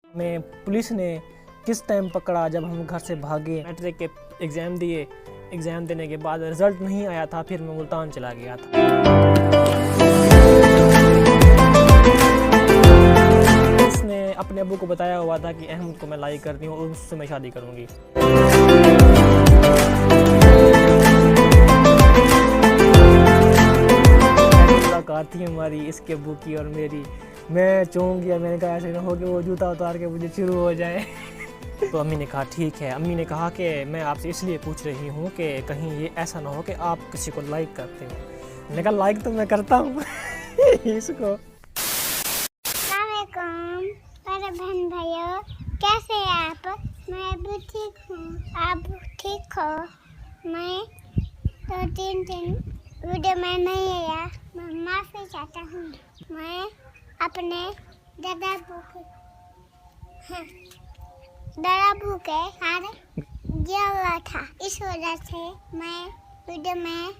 हमें पुलिस ने किस टाइम पकड़ा जब हम घर से भागे। मैट्रिक के एग्ज़ाम दिए, एग्ज़ाम देने के बाद रिज़ल्ट नहीं आया था, फिर मैं मुल्तान चला गया था। उसने अपने अब्बू को बताया हुआ था कि अहमद को मैं लाइक करती हूँ और उससे मैं शादी करूँगी। मुलाकात थी हमारी इसके अब्बू की और मेरी। मैं चौंक गया, मैंने कहा ऐसे ना हो कि वो जूता उतार के मुझे शुरू हो जाए। तो अम्मी ने कहा ठीक है। अम्मी ने कहा कि मैं आपसे इसलिए पूछ रही हूँ कि कहीं ये ऐसा ना हो कि आप किसी को लाइक करते हो। मैंने कहा लाइक तो मैं करता हूँ इसको। बहन भाइयों, कैसे हैं आप? मैं भी ठीक हूँ, आप ठीक हो? मैं 2-3 दिन वीडियो में नहीं आया, मैं माफ़ी चाहता हूँ। मैं अपने दादा के साथ गया हुआ था, इस वजह से मैं वीडियो में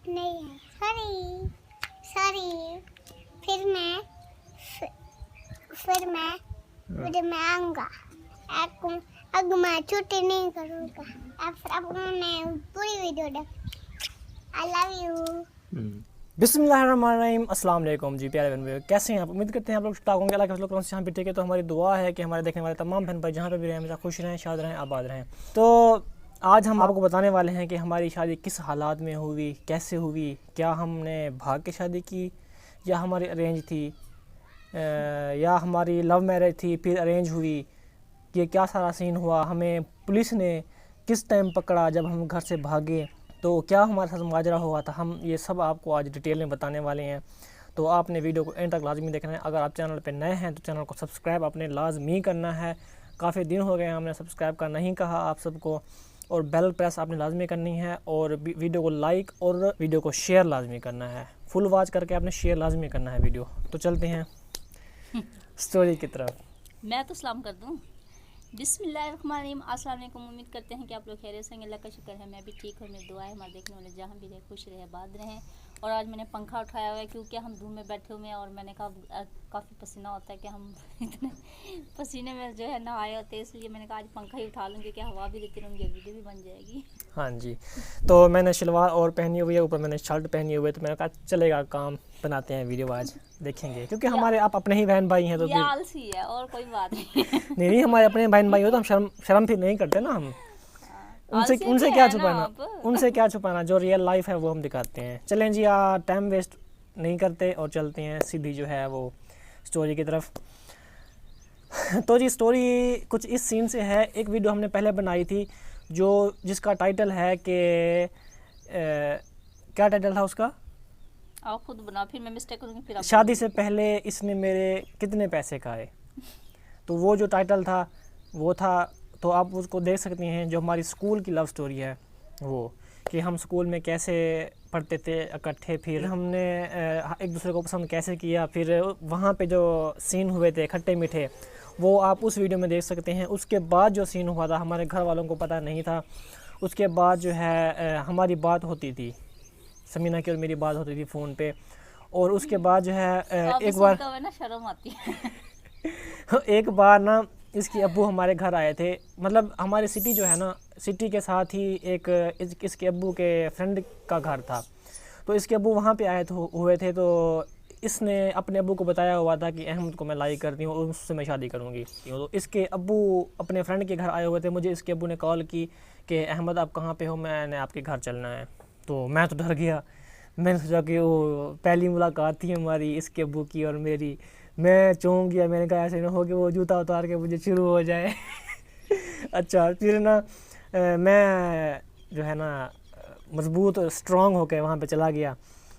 नहीं आई। सॉरी। फिर मैं वीडियो में आऊँगा। अब मैं छुट्टी नहीं करूँगा। अब मैं पूरी वीडियो देख। I love you. बिस्मिल्लाहिर्रहमानिर्रहीम। अस्सलाम वालेकुम जी प्यारे बहन भाई, कैसे हैं आप? उम्मीद करते हैं आप लोग ठीक होंगे। अल्लाह के लोग यहाँ पे ठीक है। तो हमारी दुआ है कि हमारे देखने वाले तमाम बहन भाई जहाँ पे भी रहें हमेशा खुश रहें, शाद रहें, आबाद रहें। तो आज हम आपको बताने वाले हैं कि हमारी शादी किस हालात में हुई, कैसे हुई, क्या हमने भाग के शादी की या हमारी अरेंज थी, या हमारी लव मैरिज थी फिर अरेंज हुई, कि क्या सारा सीन हुआ, हमें पुलिस ने किस टाइम पकड़ा जब हम घर से भागे, तो क्या हमारे साथ माजरा हुआ था। हम ये सब आपको आज डिटेल में बताने वाले हैं। तो आपने वीडियो को एंड तक लाजमी देखना है। अगर आप चैनल पे नए हैं तो चैनल को सब्सक्राइब आपने लाजमी करना है। काफ़ी दिन हो गए हमने सब्सक्राइब का नहीं कहा आप सबको, और बेल प्रेस आपने लाजमी करनी है, और वीडियो को लाइक और वीडियो को शेयर लाजमी करना है। फुल वॉच करके आपने शेयर लाजमी करना है वीडियो। तो चलते हैं स्टोरी की तरफ। मैं तो सलाम कर दूं। बिस्मिल्लाहिर्रहमानिर्रहीम। अस्सलाम वालेकुम। उम्मीद करते हैं कि आप लोग खैरियत से हैं। अल्लाह का शुक्र है मैं भी ठीक हूँ। मेरी दुआ है हमारे देखने वाले जहाँ भी रहे खुश रहे, आबाद रहें। और आज मैंने पंखा उठाया हुआ है क्योंकि हम धूप में बैठे हुए हैं और मैंने कहा काफ़ी पसीना होता है कि हम इतने पसीने में जो है नहाए होते हैं, इसलिए मैंने कहा आज पंखा ही उठा लूँगी कि हवा भी देती रहूँगी, वीडियो भी बन जाएगी। हाँ जी। तो मैंने शलवार और पहनी हुई है, ऊपर मैंने शर्ट पहनी हुई है, तो मैंने कहा चलेगा काम बनाते हैं, वीडियो आज देखेंगे क्योंकि हमारे आप अपने ही बहन भाई हैं। तो आलसी है और कोई बात नहीं। नहीं हमारे अपने बहन भाई हो तो हम शर्म फिर नहीं करते ना। हम उनसे क्या छुपाना, उनसे क्या छुपाना, जो रियल लाइफ है वो हम दिखाते हैं। चलें जी, टाइम वेस्ट नहीं करते और चलते हैं सीधी जो है वो स्टोरी की तरफ। तो जी स्टोरी कुछ इस सीन से है। एक वीडियो हमने पहले बनाई थी जिसका टाइटल है कि क्या टाइटल था उसका? आप खुद बना, फिर मैं मिस्टेक करूँगी फिर आप। शादी से पहले इसने मेरे कितने पैसे खाए। तो वो जो टाइटल था वो था, तो आप उसको देख सकती हैं। जो हमारी स्कूल की लव स्टोरी है वो, कि हम स्कूल में कैसे पढ़ते थे इकट्ठे, फिर हमने एक दूसरे को पसंद कैसे किया, फिर वहाँ पे जो सीन हुए थे खट्टे मीठे, वो आप उस वीडियो में देख सकते हैं। उसके बाद जो सीन हुआ था हमारे घर वालों को पता नहीं था। उसके बाद जो है हमारी बात होती थी, समीना की और मेरी बात होती थी फ़ोन पे। और उसके बाद जो है एक बार ना शर्म आती है। एक बार ना इसके अब्बू हमारे घर आए थे। मतलब हमारी सिटी जो है ना, सिटी के साथ ही एक इसके अब्बू के फ्रेंड का घर था। तो इसके अब्बू वहाँ पे आए हुए थे। तो इसने अपने अब्बू को बताया हुआ था कि अहमद को मैं लाइक करती हूँ और उससे मैं शादी करूँगी। तो इसके अब्बू अपने फ्रेंड के घर आए हुए थे। मुझे इसके अब्बू ने कॉल की कि अहमद आप कहाँ पे हो, मैंने आपके घर चलना है। तो मैं तो डर गया। मैंने सोचा कि वो पहली मुलाकात थी हमारी इसके अब्बू की और मेरी। मैं चौंक गया, मैंने कहा ऐसे ना हो कि वो जूता उतार के मुझे शुरू हो जाए। अच्छा, फिर ना मैं जो है ना मजबूत स्ट्रॉन्ग होकर वहाँ पे चला गया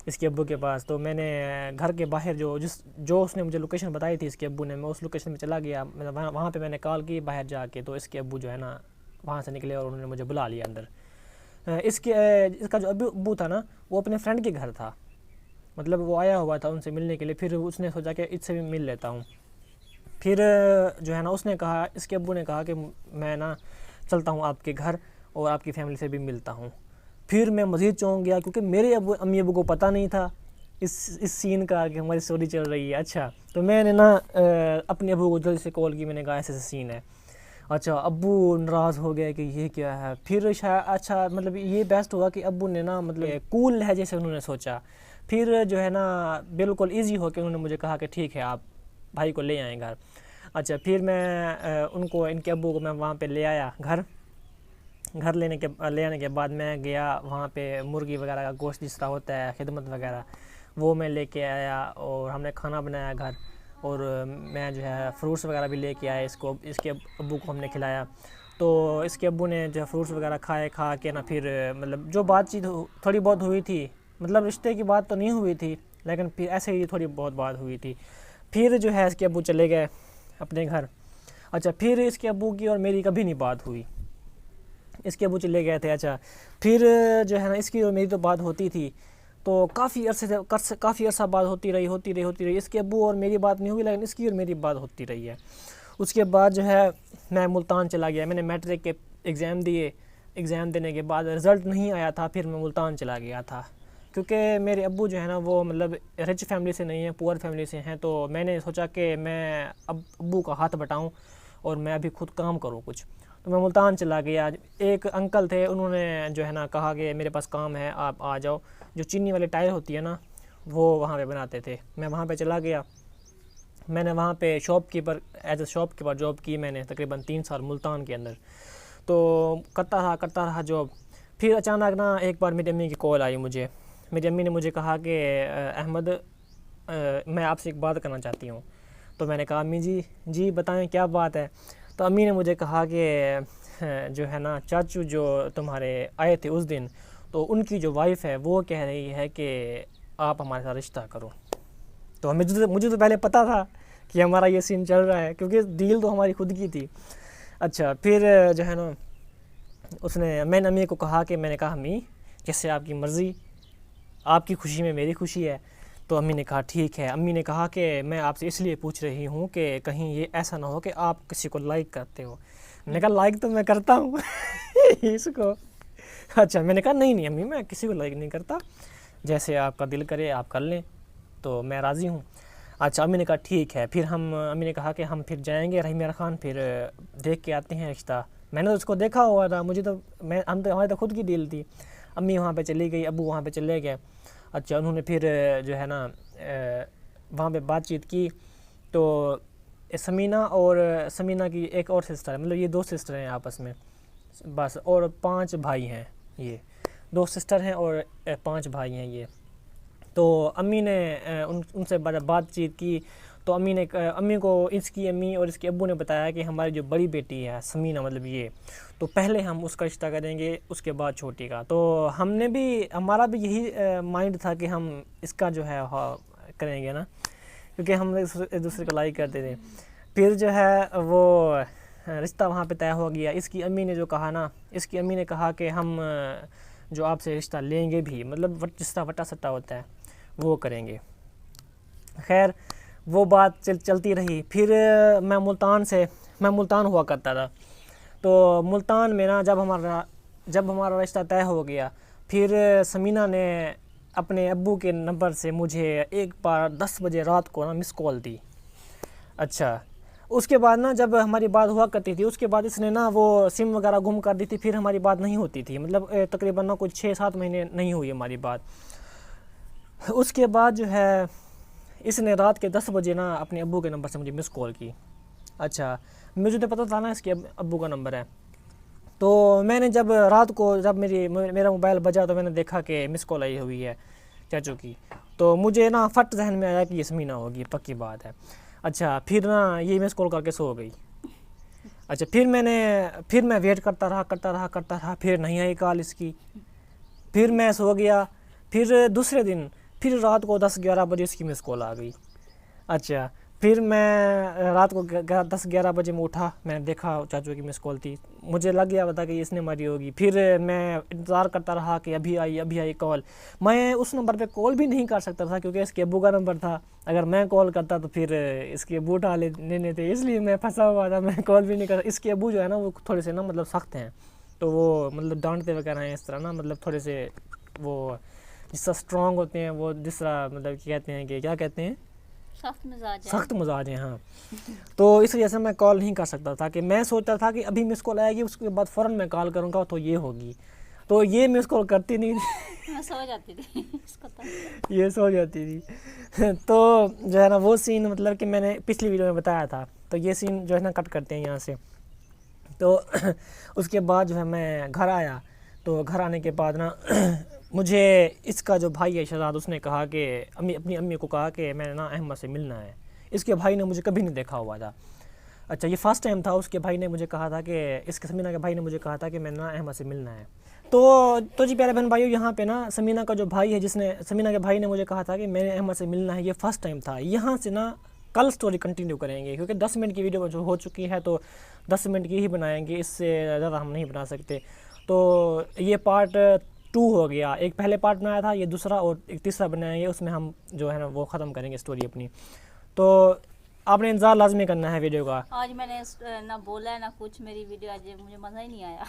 इसके अब्बू के पास। तो मैंने घर के बाहर जो उसने मुझे लोकेशन बताई थी इसके अब्बू ने, मैं उस लोकेशन में चला गया। मतलब वहाँ पे मैंने कॉल की बाहर जाके, तो इसके अब्बू जो है ना वहाँ से निकले और उन्होंने मुझे बुला लिया अंदर। इसका जो अब्बू था ना वो अपने फ्रेंड के घर था। मतलब वो आया हुआ था उनसे मिलने के लिए। फिर उसने सोचा कि इससे भी मिल लेता हूँ। फिर जो है ना उसने कहा, इसके अब्बू ने कहा कि मैं ना चलता हूँ आपके घर और आपकी फैमिली से भी मिलता हूँ। फिर मैं मज़ीद चौंक गया क्योंकि मेरे अम्मी अब्बू को पता नहीं था इस सीन का आगे हमारी स्टोरी चल रही है। अच्छा, तो मैंने ना अपने अबू को जल्दी से कॉल की, मैंने कहा ऐसे ऐसे सीन है। अच्छा, अब्बू नाराज़ हो गए कि ये क्या है। फिर शायद अच्छा मतलब ये बेस्ट हुआ कि अब्बू ने ना मतलब कूल लहजे से उन्होंने सोचा। फिर जो है ना बिल्कुल इजी हो के उन्होंने मुझे कहा कि ठीक है आप भाई को ले आएँ घर। अच्छा, फिर मैं उनको इनके अब्बू को मैं वहाँ पे ले आया घर ले आने के बाद मैं गया वहाँ पे मुर्गी वगैरह का गोश्त जिस तरह होता है खिदमत वगैरह वो मैं लेके आया और हमने खाना बनाया घर। और मैं जो है फ्रूट्स वगैरह भी लेके आया, इसके अब्बू को हमने खिलाया। तो इसके अब्बू ने जो फ्रूट्स वगैरह खा के ना फिर मतलब जो बातचीत थोड़ी बहुत हुई थी, मतलब रिश्ते की बात तो नहीं हुई थी लेकिन फिर ऐसे ही थोड़ी बहुत बात हुई थी। फिर जो है इसके अब्बू चले गए अपने घर। अच्छा, फिर इसके अब्बू की और मेरी कभी नहीं बात हुई, इसके अब्बू चले गए थे। अच्छा, फिर जो है ना इसकी और मेरी तो बात होती थी, तो काफ़ी अर्सा बात होती रही। इसके अब्बू और मेरी बात नहीं हुई लेकिन इसकी और मेरी बात होती रही है। उसके बाद जो है मैं मुल्तान चला गया, मैंने मैट्रिक के एग्ज़ाम दिए। एग्ज़ाम देने के बाद रिज़ल्ट नहीं आया था, फिर मैं मुल्तान चला गया था क्योंकि मेरे अब्बू जो है ना वो मतलब रिच फैमिली से नहीं है, पुअर फैमिली से हैं। तो मैंने सोचा कि मैं अब्बू का हाथ बटाऊँ और मैं अभी खुद काम करूँ कुछ। तो मैं मुल्तान चला गया। एक अंकल थे, उन्होंने जो है ना कहा कि मेरे पास काम है आप आ जाओ। जो चीनी वाली टायर होती है ना वो वहाँ पे बनाते थे। मैं वहाँ पे चला गया, मैंने वहाँ पे एज ए शॉपकीपर जॉब की मैंने तकरीबन 3 साल मुल्तान के अंदर। तो करता रहा जॉब। फिर अचानक ना एक बार मेरी अम्मी की कॉल आई मुझे। मेरी अम्मी ने मुझे कहा कि अहमद मैं आपसे एक बात करना चाहती हूँ। तो मैंने कहा अम्मी जी बताएं क्या बात है। तो अम्मी ने मुझे कहा कि जो है ना चाचू जो तुम्हारे आए थे उस दिन, तो उनकी जो वाइफ़ है वो कह रही है कि आप हमारे साथ रिश्ता करो। तो मुझे तो पहले पता था कि हमारा ये सीन चल रहा है क्योंकि डील तो हमारी खुद की थी। अच्छा, फिर जो है ना मैंने अम्मी को कहा कि मैंने कहा अम्मी जैसे आपकी मर्ज़ी, आपकी खुशी में मेरी खुशी है। तो अम्मी ने कहा ठीक है। अम्मी ने कहा कि मैं आपसे इसलिए पूछ रही हूँ कि कहीं ये ऐसा ना हो कि आप किसी को लाइक करते हो। मैंने कहा लाइक तो मैं करता हूँ इसको। अच्छा, मैंने कहा नहीं अम्मी मैं किसी को लाइक नहीं करता, जैसे आपका दिल करे आप कर लें, तो मैं राज़ी हूँ। अच्छा, अम्मी ने कहा ठीक है। फिर अम्मी ने कहा कि हम फिर जाएंगे रही मेरा खान, फिर देख के आते हैं रिश्ता। मैंने तो उसको देखा हुआ था, हमारी तो खुद की डील थी। अम्मी वहाँ पे चली गई, अब्बू वहाँ पे चले गए। अच्छा, उन्होंने फिर जो है ना वहाँ पे बातचीत की। तो समीना की एक और सिस्टर है, मतलब ये 2 सिस्टर हैं आपस में बस, और 5 भाई हैं। ये 2 सिस्टर हैं और 5 भाई हैं ये। तो अम्मी ने उनसे बातचीत की। तो अम्मी को इसकी अम्मी और इसके अब्बू ने बताया कि हमारी जो बड़ी बेटी है समीना मतलब ये, तो पहले हम उसका रिश्ता करेंगे उसके बाद छोटी का। तो हमारा भी यही माइंड था कि हम इसका जो है करेंगे ना, क्योंकि हम एक दूसरे को लाइक करते थे। फिर जो है वो रिश्ता वहाँ पे तय हो गया। इसकी अम्मी ने जो कहा ना, इसकी अम्मी ने कहा कि हम जो आपसे रिश्ता लेंगे भी, मतलब जिस तरह वटा सट्टा होता है वो करेंगे। खैर वो बात चलती रही। फिर मैं मुल्तान हुआ करता था। तो मुल्तान में ना जब हमारा रिश्ता तय हो गया, फिर समीना ने अपने अब्बू के नंबर से मुझे एक बार 10 बजे रात को ना मिस कॉल दी। अच्छा, उसके बाद ना जब हमारी बात हुआ करती थी उसके बाद इसने ना वो सिम वगैरह गुम कर दी थी, फिर हमारी बात नहीं होती थी, मतलब तकरीबन ना कुछ 6-7 महीने नहीं हुई हमारी बात। उसके बाद जो है इसने रात के 10 बजे ना अपने अब्बू के नंबर से मुझे मिस कॉल की। अच्छा, मुझे तो पता था ना इसके अब्बू का नंबर है। तो मैंने जब रात को मेरा मोबाइल बजा तो मैंने देखा कि मिस कॉल आई हुई है चाचू की। तो मुझे ना फट जहन में आया कि ये समीना होगी, पक्की बात है। अच्छा, फिर ना ये मिस कॉल करके सो गई। अच्छा, फिर मैं वेट करता रहा, फिर नहीं आई कॉल इसकी। फिर मैं सो गया। फिर दूसरे दिन फिर रात को 10-11 बजे इसकी मिस कॉल आ गई। अच्छा, फिर मैं रात को 10-11 बजे में उठा, मैंने देखा चाचू की मिस कॉल थी, मुझे लग गया पता कि इसने मारी होगी। फिर मैं इंतज़ार करता रहा कि अभी आई कॉल। मैं उस नंबर पे कॉल भी नहीं कर सकता था क्योंकि इसके अब्बू का नंबर था। अगर मैं कॉल करता तो फिर इसके अब्बू उठा लेने थे, इसलिए मैं फंसा हुआ था, मैं कॉल भी नहीं करता। इसके अब्बू जो है ना वो थोड़े से ना मतलब सख्त हैं, तो वो मतलब डांटते वगैरह हैं इस तरह ना, मतलब थोड़े से वो जिस तरह स्ट्रॉन्ग होते हैं वो, जिस तरह मतलब कहते हैं कि क्या कहते हैं, सख्त मिजाज है। सख्त मिजाज हैं। हाँ, तो इस वजह से मैं कॉल नहीं कर सकता था। कि मैं सोचता था कि अभी मिस कॉल आएगी, उसके बाद फ़ौरन मैं कॉल करूँगा तो ये होगी, तो ये मिस कॉल करती नहीं थी। मैं सो जाती थी इसको तो। ये सो जाती थी। तो जो है ना वो सीन, मतलब कि मैंने पिछली वीडियो में बताया था, तो ये सीन जो है ना कट करते हैं यहाँ से। तो उसके बाद जो है मैं घर आया, तो घर आने के बाद ना मुझे इसका जो भाई है शहजाद, उसने कहा कि अपनी अम्मी को कहा कि मैंने ना अहमद से मिलना है। इसके भाई ने मुझे कभी नहीं देखा हुआ था। अच्छा, ये फ़र्स्ट टाइम था। उसके भाई ने मुझे कहा था कि इसके समीना के भाई ने मुझे कहा था कि मैंने ना अहमद से मिलना है। तो जी प्यारे बहन भाइयों, यहाँ पे ना समीना का जो भाई है, जिसने समीना के भाई ने मुझे कहा था कि मैंने अहमद से मिलना है, ये फ़र्स्ट टाइम था। यहाँ से ना कल स्टोरी कंटिन्यू करेंगे, क्योंकि 10 मिनट की वीडियो जो हो चुकी है तो 10 मिनट की ही बनाएंगे, इससे ज़्यादा हम नहीं बना सकते। तो ये पार्ट 2 हो गया, एक पहले पार्ट बनाया था, ये दूसरा और एक तीसरा बनाएंगे, उसमें हम जो है ना वो ख़त्म करेंगे स्टोरी अपनी। तो आपने इंतज़ार लाजमी करना है वीडियो का। आज मैंने ना बोला है ना कुछ, मेरी वीडियो आज मुझे मज़ा ही नहीं आया।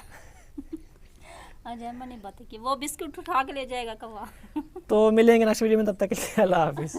आज अहमद ने बातें की, वो बिस्कुट उठा के ले जाएगा कवा। तो मिलेंगे नेक्स्ट वीडियो में, तब तक के लिए अल्लाह हाफिज़।